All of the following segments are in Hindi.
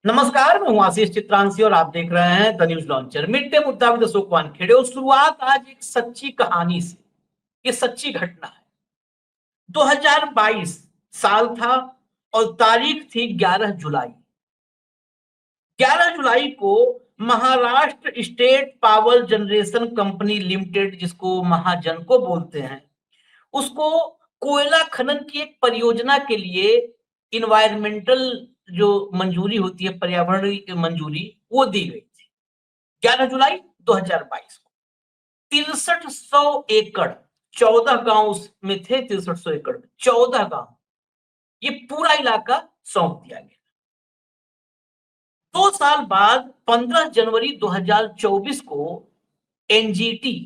नमस्कार, मैं हूं आशीष चित्रांशी और आप देख रहे हैं the news launcher. Mid day मुद्दा विद अशोक वानखेड़े। और शुरुआत आज एक सच्ची कहानी से। ये सच्ची घटना है। 2022 साल था और तारीख थी 11 जुलाई। 11 जुलाई को Maharashtra state power generation company limited, जिसको महाजनको बोलते हैं, उसको कोयला खनन की एक परियोजना के लिए इन्वायरमेंटल जो मंजूरी होती है, पर्यावरण मंजूरी, वो दी गई थी 11 जुलाई 2022 को। 6300 एकड़, 14 गांव उसमें थे। 6300 एकड़ में 14 गांव, ये पूरा इलाका सौंप दिया गया। 2 साल बाद 15 जनवरी 2024 को एनजीटी,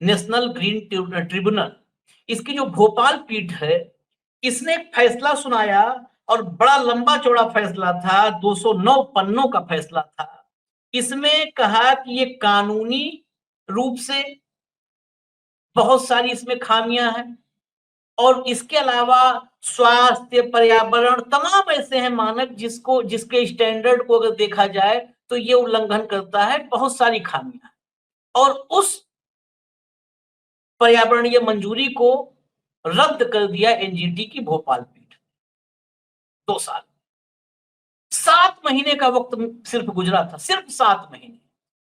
नेशनल ग्रीन ट्रिब्यूनल, इसकी जो भोपाल पीठ है, इसने एक फैसला सुनाया। और बड़ा लंबा चौड़ा फैसला था, 209 पन्नों का फैसला था। इसमें कहा कि ये कानूनी रूप से बहुत सारी इसमें खामियां हैं, और इसके अलावा स्वास्थ्य, पर्यावरण, तमाम ऐसे हैं मानक जिसके स्टैंडर्ड को अगर देखा जाए तो ये उल्लंघन करता है, बहुत सारी खामियां। और उस पर्यावरणीय मंजूरी को रद्द कर दिया एनजीटी की भोपाल पीठ। 2 साल, 7 महीने का वक्त सिर्फ गुजरा था, सिर्फ 7 महीने।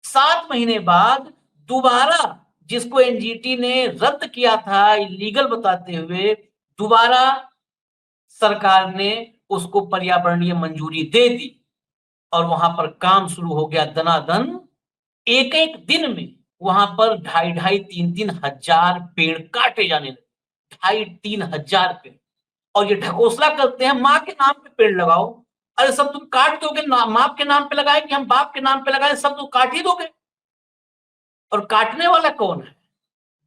7 महीने बाद दोबारा, जिसको एनजीटी ने रद्द किया था इलीगल बताते हुए, दोबारा सरकार ने उसको पर्यावरणीय मंजूरी दे दी और वहां पर काम शुरू हो गया दनादन। एक एक दिन में वहां पर 2,500-3,000 पेड़ काटे जाने लगे। 2,500-3,000 पेड़। और ये ढकोसला करते हैं, माँ के नाम पे पेड़ लगाओ। अरे सब तुम काट दोगे, माँ के नाम पे लगाए कि हम बाप के नाम पे लगाए, सब तुम काट ही दोगे। और काटने वाला कौन है?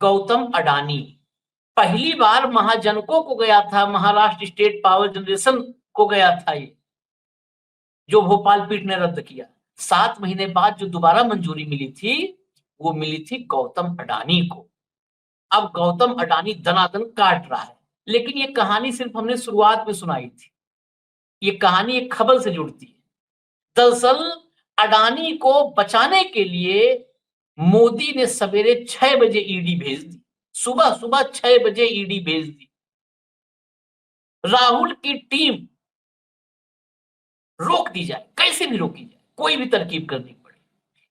गौतम अडानी। पहली बार महाजनको को गया था, महाराष्ट्र स्टेट पावर जनरेशन को गया था ये, जो भोपाल पीठ ने रद्द किया। 7 महीने बाद जो दोबारा मंजूरी मिली थी, वो मिली थी गौतम अडानी को। अब गौतम अडानी दनादन काट रहा है। लेकिन ये कहानी सिर्फ हमने शुरुआत में सुनाई थी, ये कहानी एक खबर से जुड़ती है। दरअसल अडानी को बचाने के लिए मोदी ने सवेरे 6 बजे ईडी भेज दी। सुबह सुबह 6 बजे ईडी भेज दी। राहुल की टीम रोक दी जाए, कैसे भी रोकी जाए, कोई भी तरकीब करनी पड़े।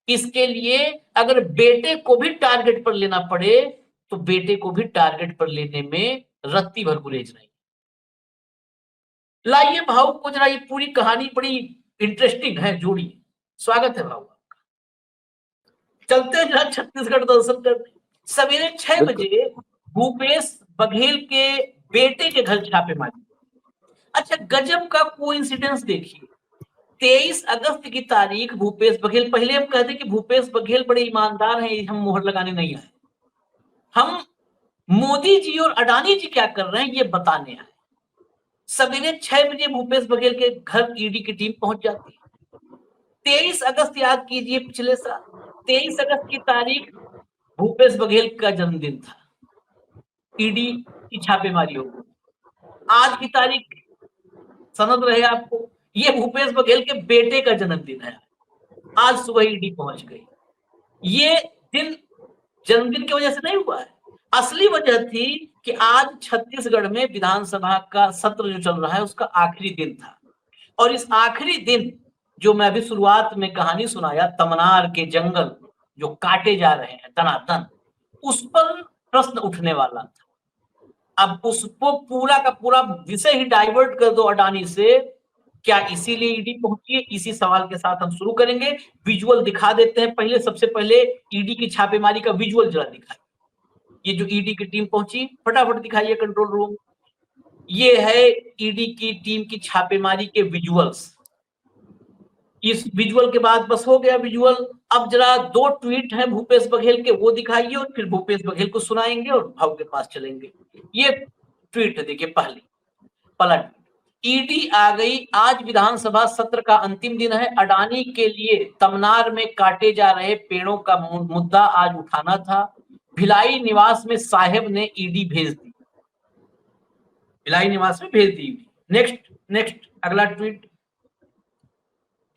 इसके लिए अगर बेटे को भी टारगेट पर लेना पड़े तो बेटे को भी टारगेट पर लेने में रत्ती भर गुरेज नहीं। लाइए भाव को जरा, ये पूरी कहानी बड़ी इंटरेस्टिंग है, जोड़ी। स्वागत है भाव। चलते हैं जरा छत्तीसगढ़ दर्शन करने। सवेरे 6 बिल्कुल। बजे भूपेश बघेल के बेटे के घर छापेमारी। अच्छा, गजब का कोइंसिडेंस देखिए। 23 अगस्त की तारीख, भूपेश बघेल, पहले हम कहते कि भूपेश बघेल बड़े ईमानदार हैं, हम मोहर लगाने नहीं आए। हम मोदी जी और अडानी जी क्या कर रहे हैं ये बताने आए। सवेरे 6 बजे भूपेश बघेल के घर ईडी की टीम पहुंच जाती है। 23 अगस्त याद कीजिए, पिछले साल 23 अगस्त की तारीख भूपेश बघेल का जन्मदिन था। ईडी की छापेमारी हो गई। आज की तारीख सनद रहे आपको, ये भूपेश बघेल के बेटे का जन्मदिन है। आज सुबह ईडी पहुंच गई। ये दिन जन्मदिन की वजह से नहीं हुआ है, असली वजह थी कि आज छत्तीसगढ़ में विधानसभा का सत्र जो चल रहा है उसका आखिरी दिन था। और इस आखिरी दिन, जो मैं अभी शुरुआत में कहानी सुनाया, तमनार के जंगल जो काटे जा रहे हैं दनादन, उस पर प्रश्न उठने वाला था। अब उसको पूरा का पूरा विषय ही डाइवर्ट कर दो अडानी से, क्या इसीलिए ईडी पहुंची है? इसी सवाल के साथ हम शुरू करेंगे। विजुअल दिखा देते हैं पहले, सबसे पहले ईडी की छापेमारी का विजुअल जरा दिखाइए। ये जो ईडी की टीम पहुंची, फटाफट दिखाइए कंट्रोल रूम। ये है ईडी की टीम की छापेमारी के विजुअल्स। इस विजुअल के बाद बस हो गया विजुअल। अब जरा 2 ट्वीट हैं भूपेश बघेल के, वो दिखाइए और फिर भूपेश बघेल को सुनाएंगे और भाव के पास चलेंगे। ये ट्वीट देखिए, पहली पलट। ईडी आ गई, आज विधानसभा सत्र का अंतिम दिन है। अडानी के लिए तमनार में काटे जा रहे पेड़ों का मुद्दा आज उठाना था। भिलाई निवास में साहेब ने ईडी भेज दी। भिलाई निवास में भेज दी। नेक्स्ट नेक्स्ट, अगला ट्वीट।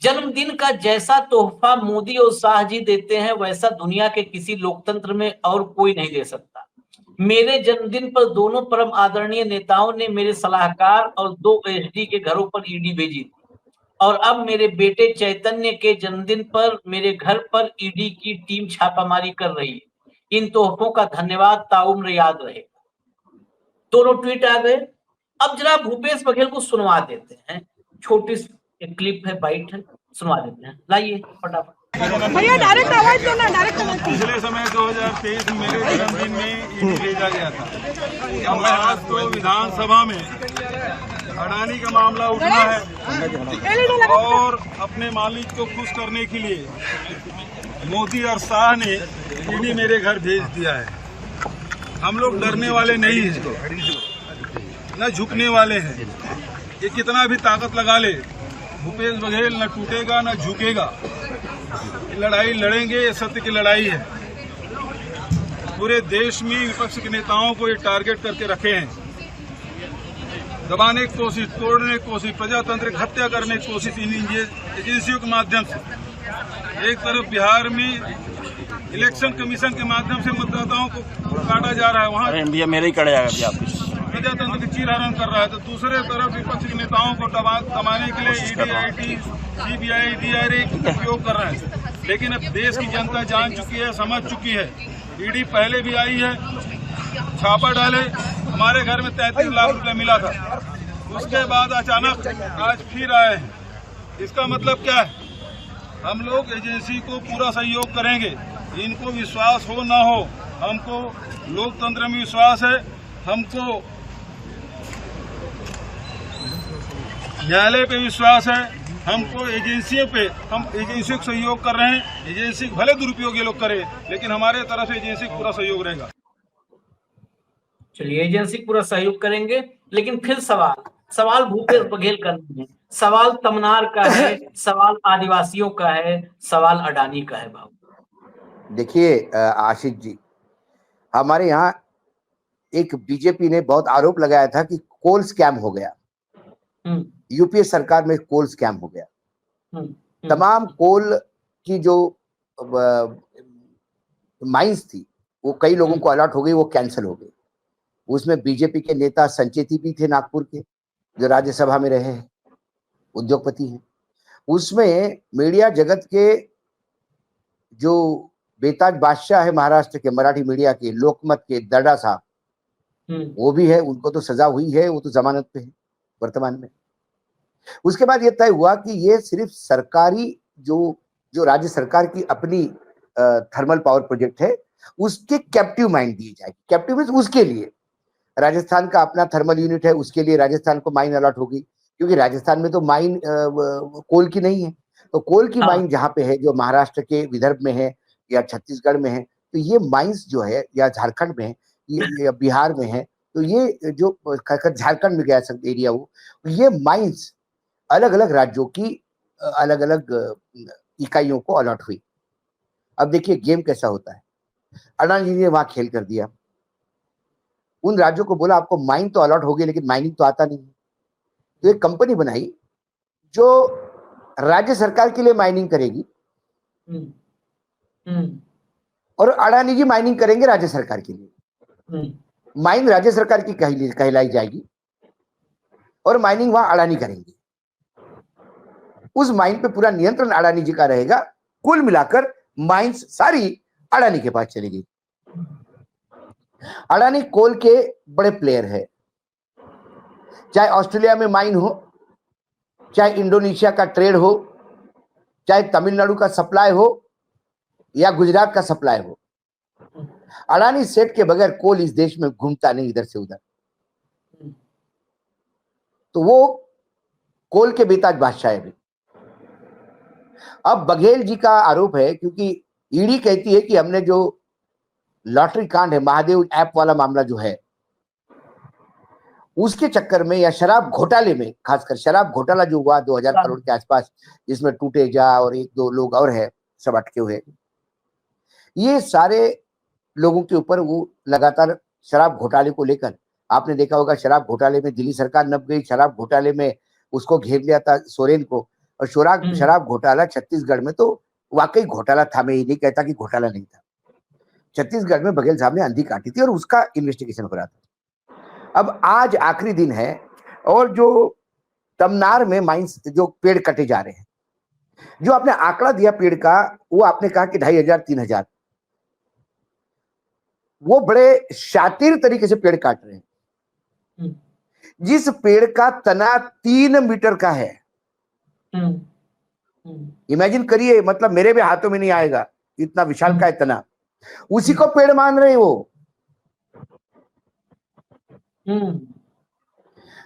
जन्मदिन का जैसा तोहफा मोदी और शाह जी देते हैं वैसा दुनिया के किसी लोकतंत्र में और कोई नहीं दे सकता। मेरे जन्मदिन पर दोनों परम आदरणीय नेताओं ने मेरे सलाहकार और 2 एसडी के घरों पर ईडी भेजी और अब मेरे बेटे चैतन्य के जन्मदिन पर मेरे घर पर ईडी की टीम छापामारी कर रही है। इन तोहफों का धन्यवाद ताउम्र याद रहेगा। दोनों ट्वीट आ गए। अब जरा भूपेश बघेल को सुनवा देते हैं, छोटी सी क्लिप है, बाइट है, सुनवा देते हैं। लाइए फटाफट। भैया डायरेक्ट आवाज दो ना, डायरेक्ट आवाज। पिछले समय 2023 में मेरे जन्मदिन में ईडी भेजा गया था। अब आज तो विधानसभा में अडानी का मामला उठा है और अपने मालिक को खुश करने के लिए मोदी और शाह ने ईडी मेरे घर भेज दिया है। हम लोग डरने वाले नहीं हैं, न झुकने वाले हैं। ये कितना भी ताकत लगा ले, भूपेश बघेल न टूटेगा न झुकेगा। लड़ाई लड़ेंगे, ये सत्य की लड़ाई है। पूरे देश में विपक्ष के नेताओं को ये टारगेट करके रखे हैं, दबाने की कोशिश, तोड़ने की कोशिश, प्रजातंत्र की हत्या करने की कोशिश इन एजेंसियों के माध्यम से। एक तरफ बिहार में इलेक्शन कमीशन के माध्यम से मतदाताओं को काटा जा रहा है, वहाँ मेरे ही कड़ा जाएगा प्रजातंत्र की चीरहरण कर रहा है, तो दूसरे तरफ विपक्ष के नेताओं को दबाने के लिए ईडी, आईटी, सीबीआई, डीआरए का उपयोग कर रहे हैं। लेकिन अब देश की जनता जान चुकी है, समझ चुकी है। ईडी पहले भी आई है, छापा डाले, हमारे घर में 33 लाख रुपए मिला था, उसके बाद अचानक आज फिर आए हैं। इसका मतलब क्या है? हम लोग एजेंसी को पूरा सहयोग करेंगे, इनको विश्वास हो ना हो, हमको लोकतंत्र में विश्वास है, हमको न्यायालय पे विश्वास है, हमको एजेंसियों पे, हम एजेंसियों को सहयोग कर रहे हैं। एजेंसी भले दुरुपयोग ये लोग करें, लेकिन हमारे तरफ से एजेंसी को पूरा सहयोग रहेगा। चलिए, एजेंसी पूरा सहयोग करेंगे, लेकिन फिर सवाल भूपेश बघेल का नहीं है, सवाल तमनार का है, सवाल आदिवासियों का है, सवाल अडानी का है। बाबू देखिए आशीष जी, हमारे यहाँ एक बीजेपी ने बहुत आरोप लगाया था कि कोल स्कैम हो गया, यूपीए सरकार में कोल स्कैम हो गया। तमाम कोल की जो माइंस थी वो कई लोगों को अलॉट हो गई, वो कैंसिल हो गई। उसमें बीजेपी के नेता संचेती भी थे नागपुर के, जो राज्यसभा में रहे हैं, उद्योगपति हैं। उसमें मीडिया जगत के जो बेताज बादशाह है महाराष्ट्र के, मराठी मीडिया के, लोकमत के दर्डा साहब, वो भी है, उनको तो सजा हुई है, वो तो जमानत पे है वर्तमान में। उसके बाद ये तय हुआ कि ये सिर्फ सरकारी जो राज्य सरकार की अपनी थर्मल पावर प्रोजेक्ट है, उसके कैप्टिव माइन दिए जाएगी। कैप्टिव मींस उसके लिए राजस्थान का अपना थर्मल यूनिट है, उसके लिए राजस्थान को माइन अलॉट होगी, क्योंकि राजस्थान में तो माइन कोल की नहीं है। तो कोल की माइन जहाँ पे है, जो महाराष्ट्र के विदर्भ में है या छत्तीसगढ़ में है, तो ये माइंस जो है, या झारखंड में है, ये बिहार में है, तो ये जो झारखंड में गया एरिया, वो ये माइंस अलग अलग राज्यों की अलग अलग इकाइयों को अलॉट हुई। अब देखिए गेम कैसा होता है। अडानी जी ने वहां खेल कर दिया, उन राज्यों को बोला आपको माइन तो अलॉट हो गई, लेकिन माइनिंग तो आता नहीं है। तो एक कंपनी बनाई जो राज्य सरकार के लिए माइनिंग करेगी, और अडानी जी माइनिंग करेंगे राज्य सरकार के लिए। माइन राज्य सरकार की कहलाई जाएगी और माइनिंग वहां अडानी करेंगे। उस माइन पे पूरा नियंत्रण अडानी जी का रहेगा। कुल मिलाकर माइंस सारी अडानी के पास चलेगी। अडानी कोल के बड़े प्लेयर है, चाहे ऑस्ट्रेलिया में माइन हो, चाहे इंडोनेशिया का ट्रेड हो, चाहे तमिलनाडु का सप्लाई हो, या गुजरात का सप्लाई हो। अडानी सेट के बगैर कोल इस देश में घूमता नहीं इधर से उधर। तो वो कोल के बेताज बादशाह है। अब बघेल जी का आरोप है, क्योंकि ईडी कहती है कि हमने जो लॉटरी कांड है, महादेव ऐप वाला मामला जो है, उसके चक्कर में, या शराब घोटाले में, खासकर शराब घोटाला जो हुआ 2000 करोड़ के आसपास, जिसमें टूटेजा और 1-2 लोग और है सब अटके हुए, ये सारे लोगों के ऊपर वो लगातार शराब घोटाले को लेकर, आपने देखा होगा शराब घोटाले में दिल्ली सरकार नप गई, शराब घोटाले में उसको घेर लिया था सोरेन को, और शराब घोटाला छत्तीसगढ़ में तो वाकई घोटाला था, मैं ये नहीं कहता कि घोटाला नहीं था। छत्तीसगढ़ में बघेल साहब ने आंधी काटी थी और उसका इन्वेस्टिगेशन हो रहा था। अब आज आखिरी दिन है और जो तमनार में माइंस जो पेड़ कटे जा रहे हैं, जो आपने आंकड़ा दिया पेड़ का, वो आपने कहा कि 2500-3000, वो बड़े शातिर तरीके से पेड़ काट रहे हैं। जिस पेड़ का तना 3 मीटर का है, इमेजिन करिए, मतलब मेरे भी हाथों में नहीं आएगा, इतना विशाल का है तना, उसी को पेड़ मान रहे हैं वो।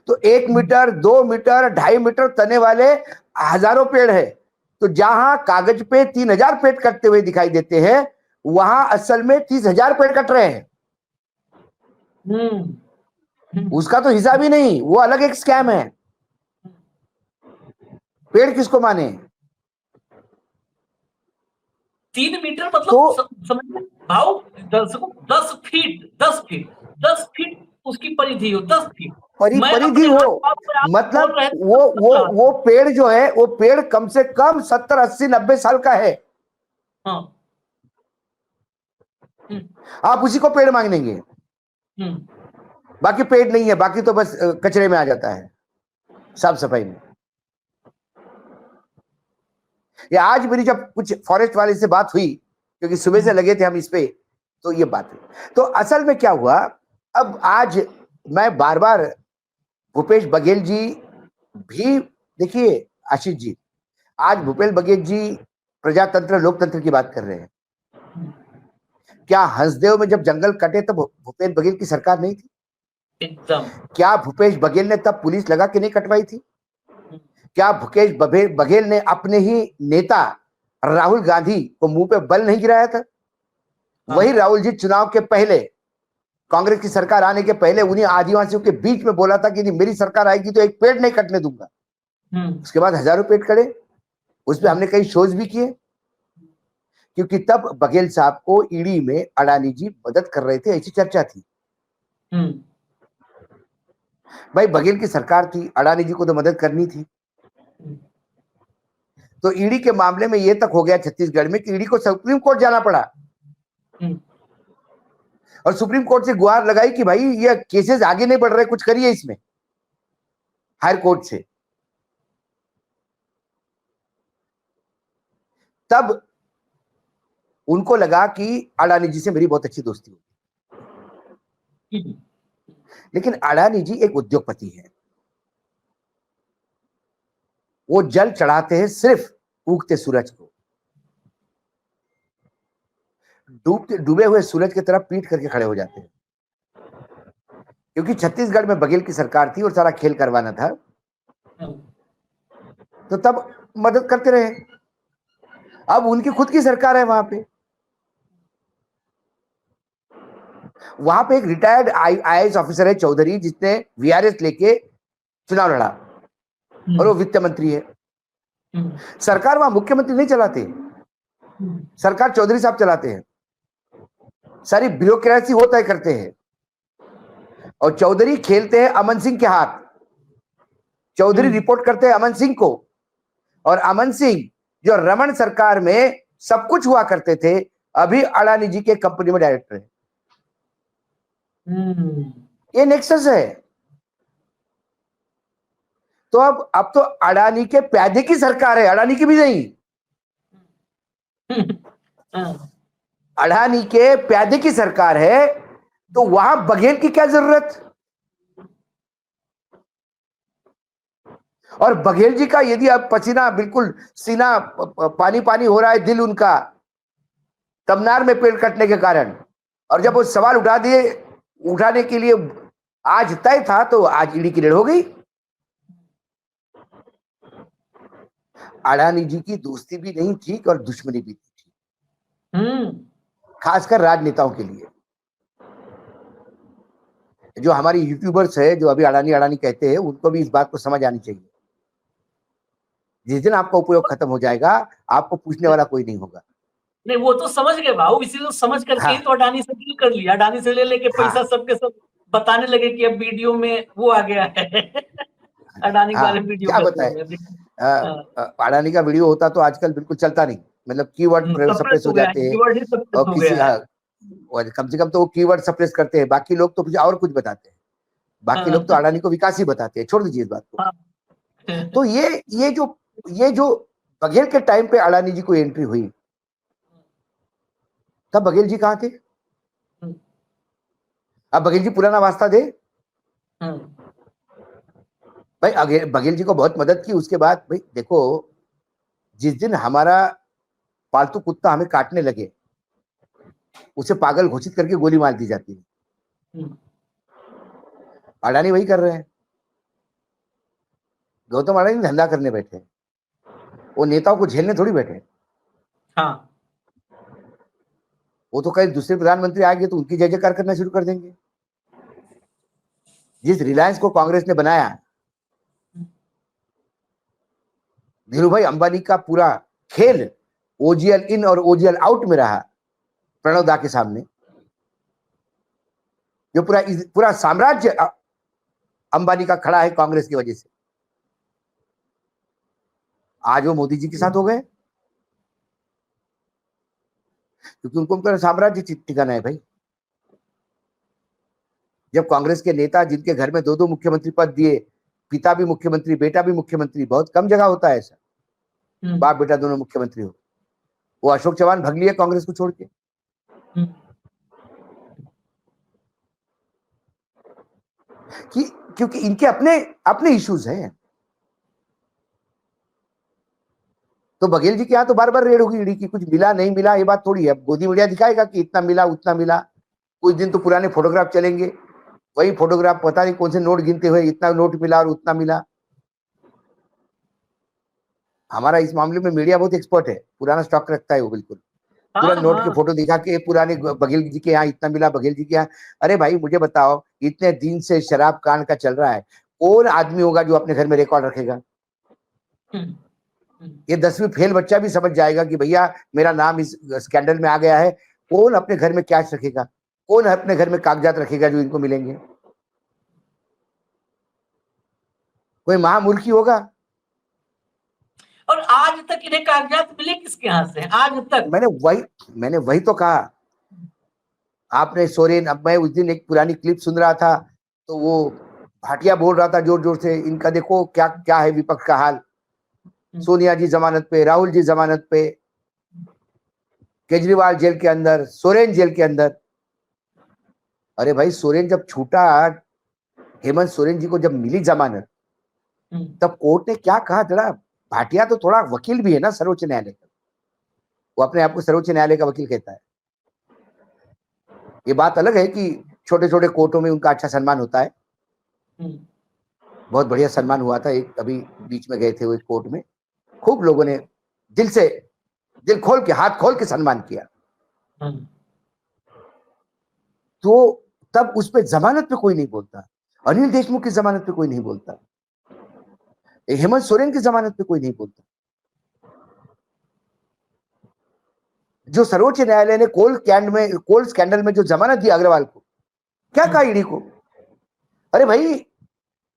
तो 1 मीटर, 2 मीटर, 2.5 मीटर तने वाले हजारों पेड़ है। तो जहां कागज पे 3000 पेड़ कटते हुए दिखाई देते हैं, वहां असल में 30,000 पेड़ कट रहे हैं। उसका तो हिसाब ही नहीं, वो अलग एक स्कैम है। पेड़ किसको माने? 3 मीटर मतलब तो समझ भाव, 10 फीट उसकी परिधि हो, 10 फीट परिधि हो, मतलब वो पेड़ जो है, वो पेड़ कम से कम 70, 80, 90 साल का है। हाँ। आप उसी को पेड़ मांगेंगे, बाकी पेड़ नहीं है, बाकी तो बस कचरे में आ जाता है साफ सफाई में। या आज मेरी जब कुछ फॉरेस्ट वाले से बात हुई, क्योंकि सुबह से लगे थे हम इस पे, तो ये बात है। तो असल में क्या हुआ, अब आज मैं बार बार भूपेश बघेल जी भी, देखिए आशीष जी, आज भूपेश बघेल जी प्रजातंत्र लोकतंत्र की बात कर रहे हैं। क्या हंसदेव में जब जंगल कटे तब भूपेश बघेल की सरकार नहीं थी? एकदम। क्या भूपेश बघेल ने तब पुलिस लगा के नहीं कटवाई थी? क्या भूपेश बघेल ने अपने ही नेता राहुल गांधी को मुंह पे बल नहीं गिराया था? वही राहुल जी चुनाव के पहले, कांग्रेस की सरकार आने के पहले, उन्हीं आदिवासियों के बीच में बोला था कि नहीं, मेरी सरकार आएगी तो एक पेड़ नहीं कटने दूंगा। उसके बाद हजारों पेड़ कटे। उस पर हमने कई शोज भी किए, क्योंकि तब बघेल साहब को ईडी में अडानी जी मदद कर रहे थे, ऐसी चर्चा थी। भाई बघेल की सरकार थी, अडानी जी को तो मदद करनी थी। तो ईडी के मामले में ये तक हो गया छत्तीसगढ़ में कि ईडी को सुप्रीम कोर्ट जाना पड़ा, और सुप्रीम कोर्ट से गुहार लगाई कि भाई ये केसेस आगे नहीं बढ़ रहे, कुछ करिए इसमें, हायर कोर्ट से। तब उनको लगा कि अडानी जी से मेरी बहुत अच्छी दोस्ती होगी। लेकिन अडानी जी एक उद्योगपति है, वो जल चढ़ाते हैं सिर्फ उगते सूरज को। डूबे हुए सूरज की तरफ पीठ करके खड़े हो जाते हैं, क्योंकि छत्तीसगढ़ में बघेल की सरकार थी और सारा खेल करवाना था, तो तब मदद करते रहे। अब उनकी खुद की सरकार है वहां पे एक रिटायर्ड आईएएस ऑफिसर है चौधरी, जिसने वीआरएस लेके चुनाव लड़ा, और वो वित्त मंत्री है। सरकार वहां मुख्यमंत्री नहीं चलाते, सरकार चौधरी साहब चलाते हैं, सारी ब्यूरोक्रेसी वो तय करते हैं, और चौधरी खेलते हैं अमन सिंह के हाथ। चौधरी रिपोर्ट करते हैं अमन सिंह को, और अमन सिंह जो रमन सरकार में सब कुछ हुआ करते थे, अभी अडानी जी के कंपनी में डायरेक्टर है। ये नेक्सस है। तो अब तो अडानी के प्यादे की सरकार है, अडानी की भी नहीं। अडानी के प्यादे की सरकार है, तो वहां बघेल की क्या जरूरत? और बघेल जी का यदि अब पसीना, बिल्कुल सीना पानी पानी हो रहा है, दिल उनका तमनार में पेड़ कटने के कारण, और जब वो सवाल उठाने के लिए आज तय था, तो आज ईडी की रेड हो गई। अडानी जी की दोस्ती भी नहीं थी और दुश्मनी भी थी, खासकर राजनेताओं के लिए। जो हमारी यूट्यूबर्स है, जो अभी अडानी अडानी कहते हैं, उनको भी इस बात को समझ आनी चाहिए। जिस दिन आपका उपयोग खत्म हो जाएगा, आपको पूछने वाला कोई नहीं होगा। नहीं, वो तो समझ गए भाऊ, इसीलिए तो समझ करके ही तो अडानी से डील कर लिया, अडानी से ले लेके पैसा सबके सब बताने लगे कि अब वीडियो में वो आ गया है। अडानी वाले वीडियो क्या बताए, अडानी का वीडियो होता तो आजकल बिल्कुल चलता नहीं, मतलब कीवर्ड सप्रेस हो जाते हैं कीवर्ड ही सब और हो किसी गया है। और कम से कम तो वो कीवर्ड सप्रेस करते हैं, बाकी लोग तो कुछ और कुछ बताते हैं, बाकी लोग तो अडानी को विकास ही बताते हैं, छोड़ दीजिए इस बात को। तो ये जो बघेल के टाइम पे अडानी जी को एंट्री हुई, तब बघेल जी कहाँ थे? अब बघेल जी पुराना वास्ता दे भाई, बघेल जी को बहुत मदद की। उसके बाद भाई देखो, जिस दिन हमारा पालतू कुत्ता हमें काटने लगे, उसे पागल घोषित करके गोली मार दी जाती है। अडानी वही कर रहे हैं। गौतम अडानी धंधा करने बैठे, वो नेताओं को झेलने थोड़ी बैठे। हाँ, वो तो कहीं दूसरे प्रधानमंत्री आएंगे तो उनकी जय जयकार करना शुरू कर देंगे। जिस रिलायंस को कांग्रेस ने बनाया, धीरू भाई अंबानी का पूरा खेल ओजीएल इन और ओजीएल आउट में रहा प्रणव दा के सामने। जो पूरा साम्राज्य अंबानी का खड़ा है कांग्रेस की वजह से। आज वो मोदी जी के साथ हो गए क्योंकि उनको उनका साम्राज्य ठिकाना है भाई। जब कांग्रेस के नेता जिनके घर में 2-2 मुख्यमंत्री पद दिए, पिता भी मुख्यमंत्री बेटा भी मुख्यमंत्री, बहुत कम जगह होता है ऐसा, बाप बेटा दोनों मुख्यमंत्री हो। वो अशोक चौहान भग लिया कांग्रेस को छोड़ के। क्योंकि इनके अपने इश्यूज हैं। तो बघेल जी के यहाँ तो बार बार रेड होगी ईडी की, कुछ मिला नहीं मिला ये बात थोड़ी है। गोदी मीडिया दिखाएगा कि इतना मिला उतना मिला। कुछ दिन तो पुराने फोटोग्राफ चलेंगे, वही फोटोग्राफ पता नहीं कौन से नोट गिनते हुए इतना नोट मिला और उतना मिला। हमारा इस मामले में मीडिया बहुत एक्सपर्ट है, पुराना स्टॉक रखता है वो बिल्कुल। पूरा नोट के फोटो दिखा के पुराने बघेल जी के यहाँ इतना मिला, बघेल जी के यहाँ। अरे भाई मुझे बताओ, इतने दिन से शराब कांड का चल रहा है, कौन आदमी होगा जो अपने घर में रिकॉर्ड रखेगा? ये 10वीं फेल बच्चा भी समझ जाएगा कि भैया मेरा नाम इस स्कैंडल में आ गया है। कौन अपने घर में कैश रखेगा? कौन अपने घर में कागजात रखेगा जो इनको मिलेंगे? कोई महामूर्खी होगा। और आज तक इन्हें कागजात मिले किसके हाथ से? आज तक मैंने वही तो कहा। आपने सोरेन, अब मैं उस दिन एक पुरानी क्लिप सुन रहा था तो वो भाटिया बोल रहा था जोर जोर से, इनका देखो क्या क्या है विपक्ष का हाल। सोनिया जी जमानत पे, राहुल जी जमानत पे, केजरीवाल जेल के अंदर, सोरेन जेल के अंदर। अरे भाई सोरेन जब छूटा, हेमंत सोरेन जी को जब मिली जमानत, तब कोर्ट ने क्या कहा? जरा भाटिया तो थोड़ा वकील भी है ना सर्वोच्च न्यायालय का, वो अपने आप को सर्वोच्च न्यायालय का वकील कहता है। ये बात अलग है कि छोटे छोटे कोर्टों में उनका अच्छा सम्मान होता है, बहुत बढ़िया सम्मान हुआ था। एक अभी बीच में गए थे वो एक कोर्ट में, खूब लोगों ने दिल खोल के, हाथ खोल के सम्मान किया। तो तब उस पे जमानत पे कोई नहीं बोलता, अनिल देशमुख की जमानत पे कोई नहीं बोलता, हेमंत सोरेन की जमानत पे कोई नहीं बोलता। जो सर्वोच्च न्यायालय ने कोल स्कैंडल में जो जमानत दी अग्रवाल को, क्या कहा ईडी को? अरे भाई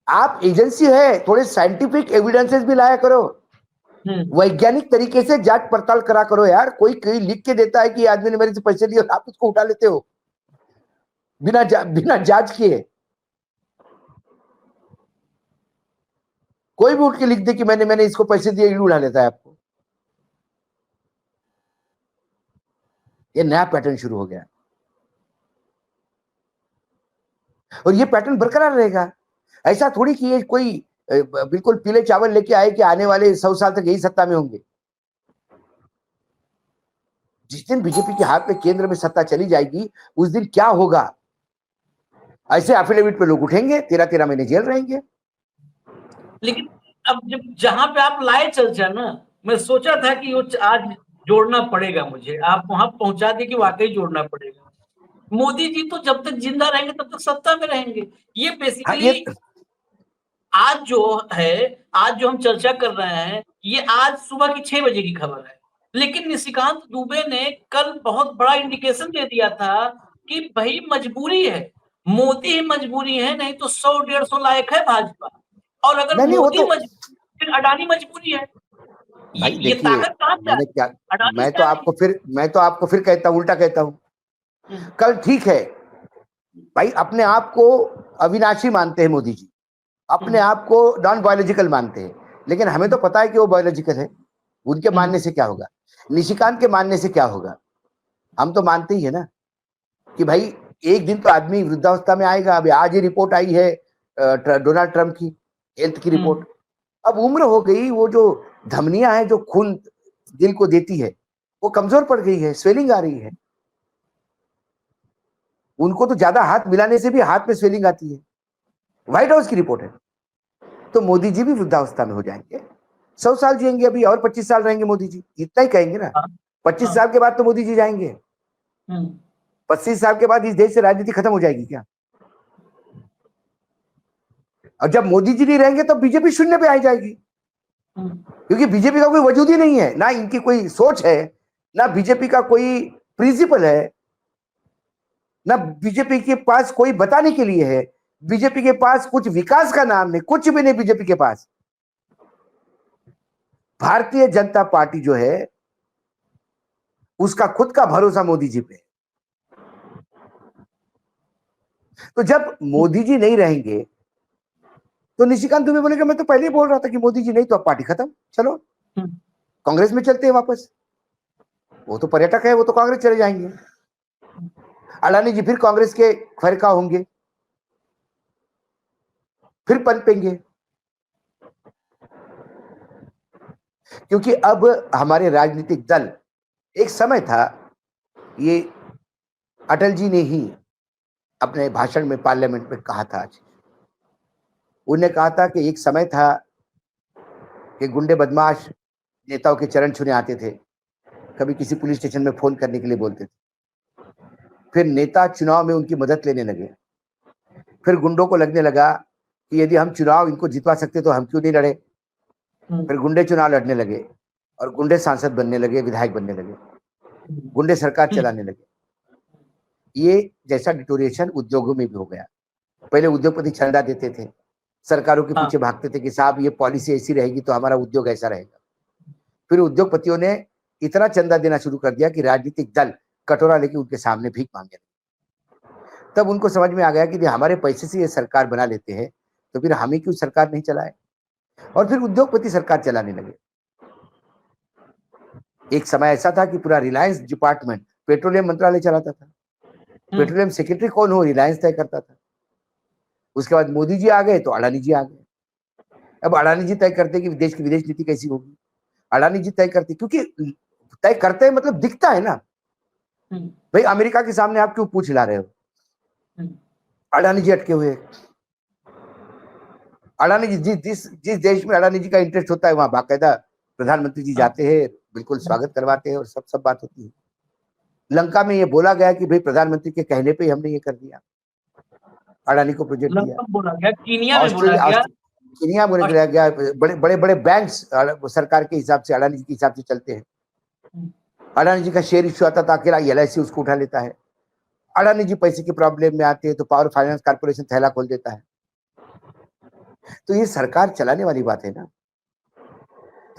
आप एजेंसी है, थोड़े साइंटिफिक एविडेंसेस भी लाया करो, वैज्ञानिक तरीके से जांच पड़ताल करा करो यार। कोई लिख के देता है कि आदमी ने मेरे से पैसे लिए, आप उसको उठा लेते हो बिना जांच किए। कोई भी उठ के लिख दे कि मैंने इसको पैसे दिए, ईडी उड़ा लेता है आपको। ये नया पैटर्न शुरू हो गया और ये पैटर्न बरकरार रहेगा। ऐसा थोड़ी कि ये कोई बिल्कुल पीले चावल लेके आए कि आने वाले 100 साल तक यही सत्ता में होंगे। जिस दिन बीजेपी के हाथ में केंद्र में सत्ता चली जाएगी, उस दिन क्या होगा? ऐसे एफिडेविट पे लोग उठेंगे, 13-13 महीने जेल रहेंगे। लेकिन अब जब जहां पे आप लाए चर्चा ना, मैं सोचा था कि वो आज जोड़ना पड़ेगा मुझे, आप वहां पहुंचा दे कि वाकई जोड़ना पड़ेगा। मोदी जी तो जब तक जिंदा रहेंगे तब तक सत्ता में रहेंगे। ये बेसिकली आज जो हम चर्चा कर रहे हैं, ये आज सुबह की 6 बजे की खबर है। लेकिन निशिकांत दुबे ने कल बहुत बड़ा इंडिकेशन दे दिया था कि भाई मजबूरी है, मोदी ही मजबूरी है, नहीं तो 100-150 लायक है भाजपा। और अगर फिर अडानी मजबूरी है। भाई ये देखिए, ताकत कहाँ से मैंने आई? क्या, अडानी मैं से तो आई। आपको फिर कहता हूँ, उल्टा कहता हूँ। कल ठीक है भाई, अपने आप को अविनाशी मानते हैं मोदी जी, अपने आप को नॉन बायोलॉजिकल मानते हैं, लेकिन हमें तो पता है कि वो बायोलॉजिकल है। उनके मानने से क्या होगा, निशिकांत के मानने से क्या होगा? हम तो मानते ही है ना कि भाई एक दिन तो आदमी वृद्धावस्था में आएगा। अभी आज ही रिपोर्ट आई है डोनाल्ड ट्रंप की हेल्थ की रिपोर्ट। अब उम्र हो गई, वो जो धमनियां हैं जो खून दिल को देती है वो कमजोर पड़ गई है, स्वेलिंग आ रही है। उनको तो ज्यादा हाथ मिलाने से भी हाथ में स्वेलिंग आती है, व्हाइट हाउस की रिपोर्ट है। तो मोदी जी भी वृद्धावस्था में हो जाएंगे, 100 साल जिएंगे अभी, और 25 साल रहेंगे मोदी जी, इतना ही कहेंगे ना। 25 साल के बाद तो मोदी जी जाएंगे। 25 साल के बाद इस देश से राजनीति खत्म हो जाएगी क्या? और जब मोदी जी नहीं रहेंगे तो बीजेपी शून्य पे आ जाएगी, क्योंकि बीजेपी का कोई वजूद ही नहीं है, ना इनकी कोई सोच है, ना बीजेपी का कोई प्रिंसिपल है, ना बीजेपी के पास कोई बताने के लिए है। बीजेपी के पास कुछ विकास का नाम नहीं, कुछ भी नहीं बीजेपी के पास। भारतीय जनता पार्टी जो है उसका खुद का भरोसा मोदी जी पे। तो जब मोदी जी नहीं रहेंगे तो निशिकांत दुबे बोलेगा मैं तो पहले ही बोल रहा था कि मोदी जी नहीं तो अब पार्टी खत्म, चलो कांग्रेस में चलते हैं वापस। वो तो पर्यटक है, वो तो कांग्रेस चले जाएंगे। अडानी जी फिर कांग्रेस के खैरखा होंगे, फिर पनपेंगे। क्योंकि अब हमारे राजनीतिक दल, एक समय था, ये अटल जी ने ही अपने भाषण में पार्लियामेंट में कहा था, आज उन्हें कहा था कि एक समय था कि गुंडे बदमाश नेताओं के चरण छूने आते थे, कभी किसी पुलिस स्टेशन में फोन करने के लिए बोलते थे, फिर नेता चुनाव में उनकी मदद लेने लगे, फिर गुंडों को लगने लगा कि यदि हम चुनाव इनको जितवा सकते तो हम क्यों नहीं लड़े। फिर गुंडे चुनाव लड़ने लगे और गुंडे सांसद बनने लगे, विधायक बनने लगे, गुंडे सरकार चलाने लगे। ये जैसा डिटोरिएशन उद्योगों में भी हो गया। पहले उद्योगपति चंदा देते थे, सरकारों के पीछे भागते थे कि साहब ये पॉलिसी ऐसी रहेगी तो हमारा उद्योग ऐसा रहेगा। फिर उद्योगपतियों ने इतना चंदा देना शुरू कर दिया कि राजनीतिक दल कटोरा लेके उनके सामने भीख मांगे। तब उनको समझ में आ गया कि हमारे पैसे से ये सरकार बना लेते हैं तो फिर हम ही क्यों सरकार नहीं चलाए, और फिर उद्योगपति सरकार चलाने लगे। एक समय ऐसा था कि पूरा रिलायंस डिपार्टमेंट पेट्रोलियम मंत्रालय चलाता था, पेट्रोलियम सेक्रेटरी कौन हो, रिलायंस तय करता था। उसके बाद मोदी जी आ गए तो अडानी जी आ गए। अब अडानी जी तय करते कि देश की विदेश नीति कैसी होगी, अडानी जी तय करते, क्योंकि तय करते हैं मतलब दिखता है ना। भाई अमेरिका के सामने आप क्यों पूछ हिला रहे हो, अडानी जी अटके हुए। अडानी जी जिस देश में अडानी जी का इंटरेस्ट होता है वहां बाकायदा प्रधानमंत्री जी जाते हैं, बिल्कुल स्वागत करवाते हैं और सब बात होती है। लंका में ये बोला गया कि भाई प्रधानमंत्री के कहने पे ही हमने ये कर दिया, अडानी को प्रोजेक्ट दिया। बोला गया, कीनिया में बोला ऑस्ट्रेलिया, गया, कीनिया बोला गया, बड़े बड़े बैंक्स सरकार के हिसाब से, अडानी जी के हिसाब से चलते हैं। अडानी जी का शेयर इश्यू आता था, अकेला LIC उसको उठा लेता है। अडानी जी पैसे की प्रॉब्लम में आते हैं तो पावर फाइनेंस कॉर्पोरेशन थैला खोल देता है। तो ये सरकार चलाने वाली बात है ना।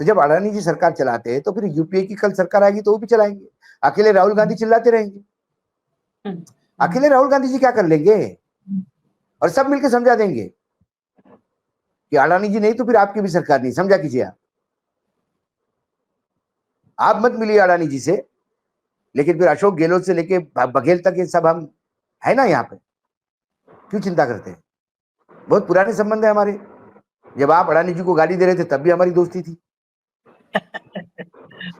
तो जब अडानी जी सरकार चलाते हैं तो फिर यूपीए की कल सरकार आएगी तो वो भी चलाएंगे। अकेले राहुल गांधी चिल्लाते रहेंगे, अकेले राहुल गांधी जी क्या कर लेंगे, और सब मिलकर समझा देंगे कि अडानी जी नहीं तो फिर आपकी भी सरकार नहीं, समझा कीजिए। आप मत मिलिए अडानी जी से, लेकिन फिर अशोक गहलोत से लेके बघेल तक ये सब हम है ना यहाँ पे, क्यों चिंता करते हैं। बहुत पुराने संबंध है हमारे, जब आप अडानी जी को गाली दे रहे थे तब भी हमारी दोस्ती थी।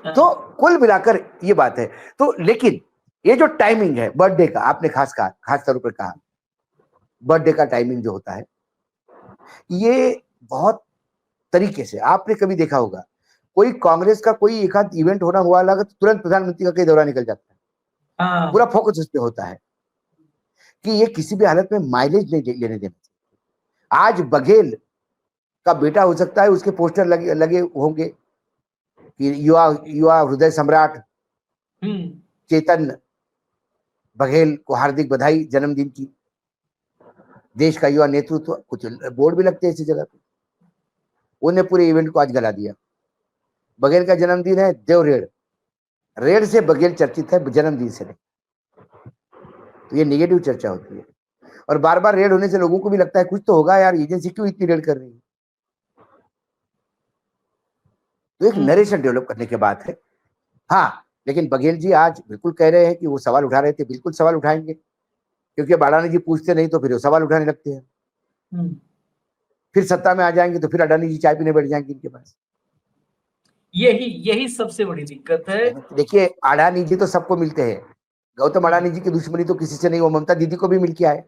तो कुल मिलाकर ये बात है। तो लेकिन ये जो टाइमिंग है बर्थडे का, आपने खास तौर पर कहा बर्थडे का टाइमिंग जो होता है, ये बहुत तरीके से आपने कभी देखा होगा, कोई कांग्रेस का कोई एक आध इवेंट होना हुआ लगा तो तुरंत प्रधानमंत्री का कई दौरा निकल जाता है, पूरा फोकस उस पर होता है कि ये किसी भी हालत में माइलेज नहीं लेने देना। आज बघेल का बेटा हो सकता है, उसके पोस्टर लगे होंगे कि युवा हृदय सम्राट चेतन बघेल को हार्दिक बधाई जन्मदिन की, देश का युवा नेतृत्व, कुछ बोर्ड भी लगते हैं इसी जगह पे। उन्होंने पूरे इवेंट को आज गला दिया। बघेल का जन्मदिन है, देव रेड, रेड से बघेल चर्चित है, जन्मदिन से नहीं। तो ये नेगेटिव चर्चा होती है, और बार बार रेड होने से लोगों को भी लगता है कुछ तो होगा यार, एजेंसी क्यों इतनी रेड कर रही है। तो एक नरेशन डेवलप करने के बाद है। हाँ, लेकिन बघेल जी आज बिल्कुल कह रहे हैं कि वो सवाल उठा रहे थे, बिल्कुल सवाल उठाएंगे, क्योंकि अडानी जी पूछते नहीं तो फिर वो सवाल उठाने लगते हैं। फिर सत्ता में आ जाएंगे तो फिर अडानी जी चाय पीने बैठ जाएंगे इनके पास। यही सबसे बड़ी दिक्कत है। देखिए, अडानी जी तो सबको मिलते हैं, गौतम अडानी जी की दुश्मनी तो किसी से नहीं, वो ममता दीदी को भी मिल के आए।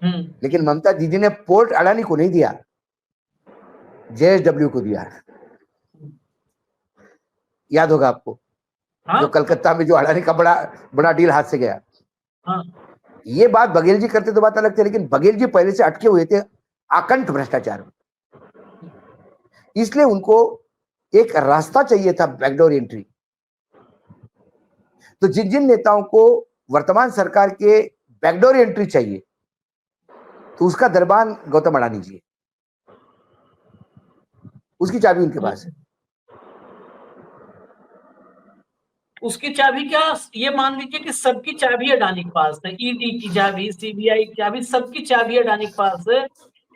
लेकिन ममता दीदी ने पोर्ट अडानी को नहीं दिया, JSW को दिया। याद होगा आपको, जो कलकत्ता में जो अडानी का बड़ा डील हाथ से गया। ये बात बघेल जी करते तो बात अलग थी, लेकिन बघेल जी पहले से अटके हुए थे आकंठ भ्रष्टाचार में, इसलिए उनको एक रास्ता चाहिए था, बैकडोर एंट्री। तो जिन जिन नेताओं को वर्तमान सरकार के बैकडोर एंट्री चाहिए, तो उसका दरबान गौतम अडानी जी है, उसकी चाबी उनके पास है। उसकी चाबी क्या, ये मान लीजिए कि सबकी चाबी अडानी के पास है, ईडी की चाबी, CBI की चाबी, सबकी चाबी अडानी के पास है,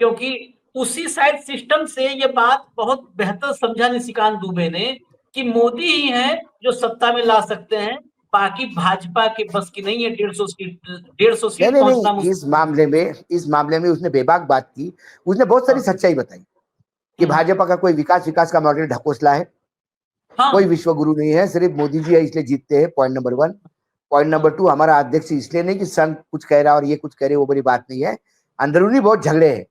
क्योंकि उसी साइड सिस्टम से ये बात बहुत बेहतर समझा निशिकांत दुबे ने कि मोदी ही है जो सत्ता में ला सकते हैं, बाकी भाजपा के बस की नहीं है 150 सीट पहुंचना। नहीं, इस मामले में उसने बेबाक बात की, उसने बहुत सारी सच्चाई बताई कि भाजपा का कोई विकास का मॉडल ढकोसला है। कोई विश्व गुरु नहीं है, सिर्फ मोदी जी है इसलिए जीतते हैं, पॉइंट नंबर 1। पॉइंट नंबर 2, हमारा अध्यक्ष इसलिए नहीं कि संघ कुछ कह रहा और ये कुछ कह रहे, वो बड़ी बात नहीं है, अंदरूनी बहुत झगड़े हैं,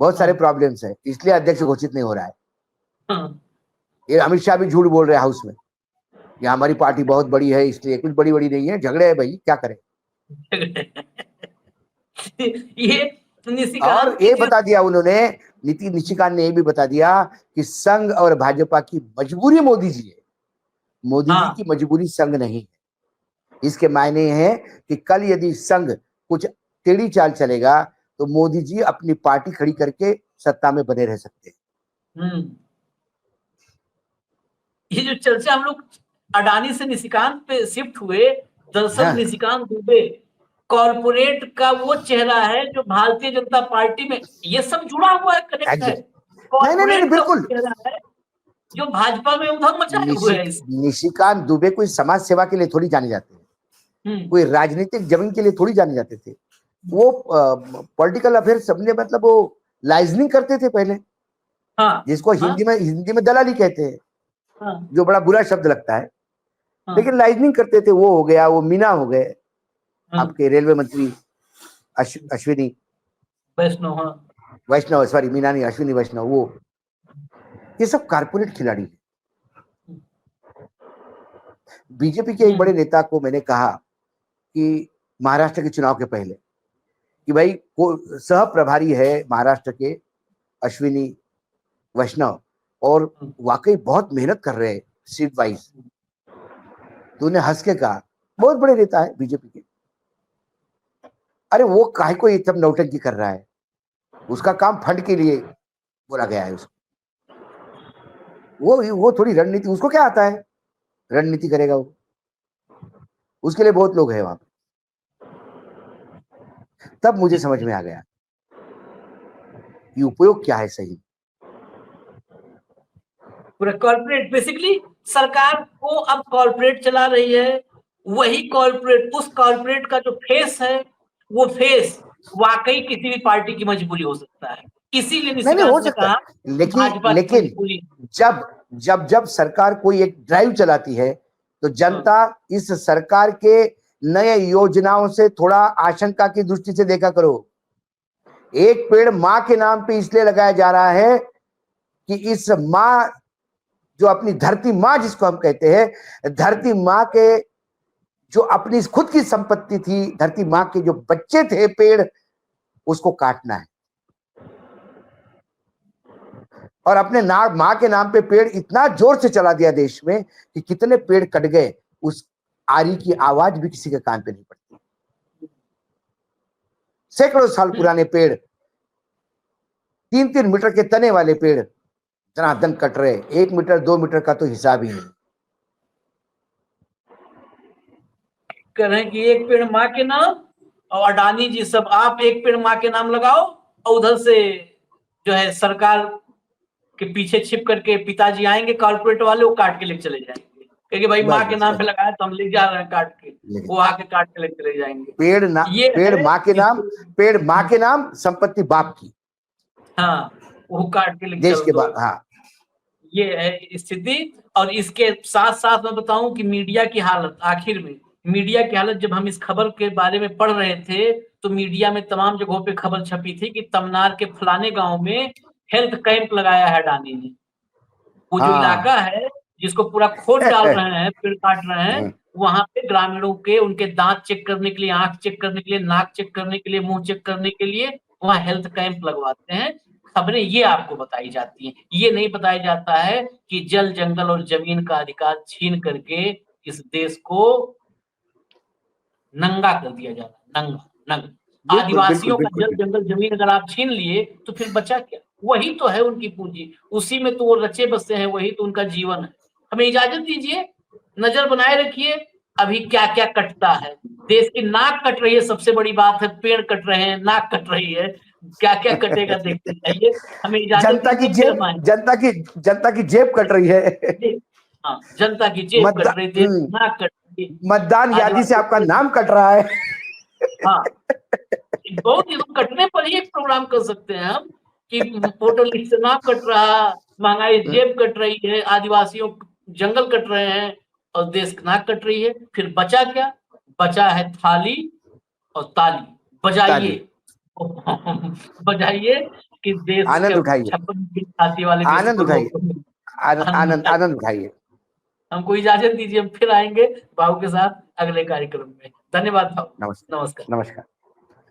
बहुत सारे प्रॉब्लम्स है, इसलिए अध्यक्ष घोषित नहीं हो रहा है। ये अमित शाह भी झूठ बोल रहे हैं हाउस में कि हमारी पार्टी बहुत बड़ी है, इसलिए कुछ बड़ी नहीं है, झगड़े है भाई, क्या करें। और ये बता दिया उन्होंने, निशिकांत ने ये भी बता दिया कि संघ और भाजपा की मजबूरी मोदी जी है, मोदी जी की मजबूरी संघ नहीं है। इसके मायने हैं कि कल यदि संघ कुछ टेढ़ी चाल चलेगा तो मोदी जी अपनी पार्टी खड़ी करके सत्ता में बने रह सकते हैं। ये जो चर्चा हम लोग अडानी से निशिकांत पे शिफ्ट हुए, दरअसल निशिकांत दुबे कॉर्पोरेट का वो चेहरा है जो भारतीय जनता पार्टी में, ये सब जुड़ा हुआ है, कनेक्ट है। नहीं, बिल्कुल है जो भाजपा में उधम मचाए हुए है। निशिकांत दुबे कोई समाज सेवा के लिए थोड़ी जाने जाते हैं, कोई राजनीतिक जमीन के लिए थोड़ी जाने जाते थे। वो पॉलिटिकल अफेयर सबने, मतलब वो लाइजनिंग करते थे पहले, जिसको हिंदी में दलाली कहते हैं, जो बड़ा बुरा शब्द लगता है, लेकिन लाइजनिंग करते थे। वो हो गया, वो मीना हो गए, आपके रेलवे मंत्री अश्विनी वैष्णव, सॉरी मीना नहीं, अश्विनी वैष्णव, वो ये सब कारपोरेट खिलाड़ी हैं। बीजेपी के एक बड़े नेता को मैंने कहा कि महाराष्ट्र के चुनाव के पहले कि भाई को सह प्रभारी है महाराष्ट्र के अश्विनी वैष्णव, और वाकई बहुत मेहनत कर रहे हैं सीट वाइज। तो उन्हें हंस के कहा, बहुत बड़े नेता है बीजेपी के, अरे वो काहे को ये सब नौटंकी कर रहा है, उसका काम फंड के लिए बोला गया है उसको, वो थोड़ी रणनीति, उसको क्या आता है, रणनीति करेगा वो, उसके लिए बहुत लोग हैं वहां पे। तब मुझे समझ में आ गया कि उपयोग क्या है सही। पूरा कॉर्पोरेट, बेसिकली सरकार को अब कॉर्पोरेट चला रही है, वही कॉर्पोरेट, उस कॉर्पोरेट का जो फेस है, वो फेस वाकई किसी भी पार्टी की मजबूरी हो सकता है। इसीलिए हो सकता है, लेकिन जब सरकार कोई एक ड्राइव चलाती है तो जनता इस सरकार के नए योजनाओं से थोड़ा आशंका की दृष्टि से देखा करो। एक पेड़ माँ के नाम पे इसलिए लगाया जा रहा है कि इस माँ, जो अपनी धरती माँ जिसको हम कहते हैं, धरती माँ के जो अपनी खुद की संपत्ति थी, धरती माँ के जो बच्चे थे पेड़, उसको काटना है। और अपने माँ के नाम पे पेड़ इतना जोर से चला दिया देश में कि कितने पेड़ कट गए, उस आरी की आवाज भी किसी के कान पे नहीं पड़ती। सैकड़ों साल पुराने पेड़, 3-3 मीटर के तने वाले पेड़ धनाधन कट रहे, 1 मीटर 2 मीटर का तो हिसाब ही नहीं। कह रहे हैं कि एक पेड़ माँ के नाम, और अडानी जी सब आप एक पेड़ माँ के नाम लगाओ, और उधर से जो है सरकार के पीछे छिप करके पिताजी आएंगे कॉर्पोरेट वाले, वो काट के लेके चले जाएंगे, क्योंकि भाई माँ के नाम पे लगाया तो हम ले जा रहे हैं काट के, वो आके काट के लेके चले जाएंगे। पेड़ माँ के नाम, पेड़ माँ के नाम, संपत्ति बाप की। हाँ, वो काट के लेके देश चल के दो। बाद, हाँ ये है स्थिति। और इसके साथ साथ मैं बताऊं कि मीडिया की हालत, आखिर में मीडिया की हालत, जब हम इस खबर के बारे में पढ़ रहे थे तो मीडिया में तमाम जगहों पे खबर छपी थी कि तमनार के फलाने गांव में हेल्थ कैंप लगाया है अडानी ने। वो जो इलाका है जिसको पूरा खोद डाल रहे हैं, पेड़ काट रहे हैं, वहां पे ग्रामीणों के उनके दांत चेक करने के लिए, आंख चेक करने के लिए, नाक चेक करने के लिए, मुंह चेक करने के लिए वहां हेल्थ कैंप लगवाते हैं। खबरें ये आपको बताई जाती हैं, ये नहीं बताया जाता है कि जल जंगल और जमीन का अधिकार छीन करके इस देश को नंगा कर दिया जा रहा है, नंगा नंगा। आदिवासियों का जल जंगल जमीन अगर आप छीन लिए तो फिर बचा क्या? वही तो है उनकी पूंजी, उसी में तो वो रचे बसे हैं, वही तो उनका जीवन है। हमें इजाजत दीजिए, नजर बनाए रखिए अभी क्या क्या कटता है। देश की नाक कट रही है, सबसे बड़ी बात है, पेड़ कट रहे हैं, नाक कट रही है, क्या क्या कटेगा देखते जाइए। हमें इजाजत दीजिए, जनता की जेब कट रही है। हाँ, जनता की जेब कट रही थी, नाक कट रही, मतदान यादी से आपका नाम कट रहा है। हाँ, बहुत कटने पर ही एक प्रोग्राम कर सकते हैं हम कि वोटर लिस्ट से नाम कट रहा, महंगाई जेब कट रही है, आदिवासियों जंगल कट रहे हैं और देश नाक कट रही है। फिर बचा क्या? बचा है थाली और ताली। बजाइए बजाइए कि देश आनंद उठाइए, 56 छाती वाले आनंद उठाइए, आनंद उठाइए। हमको इजाजत दीजिए, हम फिर आएंगे बाबू के साथ अगले कार्यक्रम में। धन्यवाद। नमस्कार। नमस्कार। नमस्कार।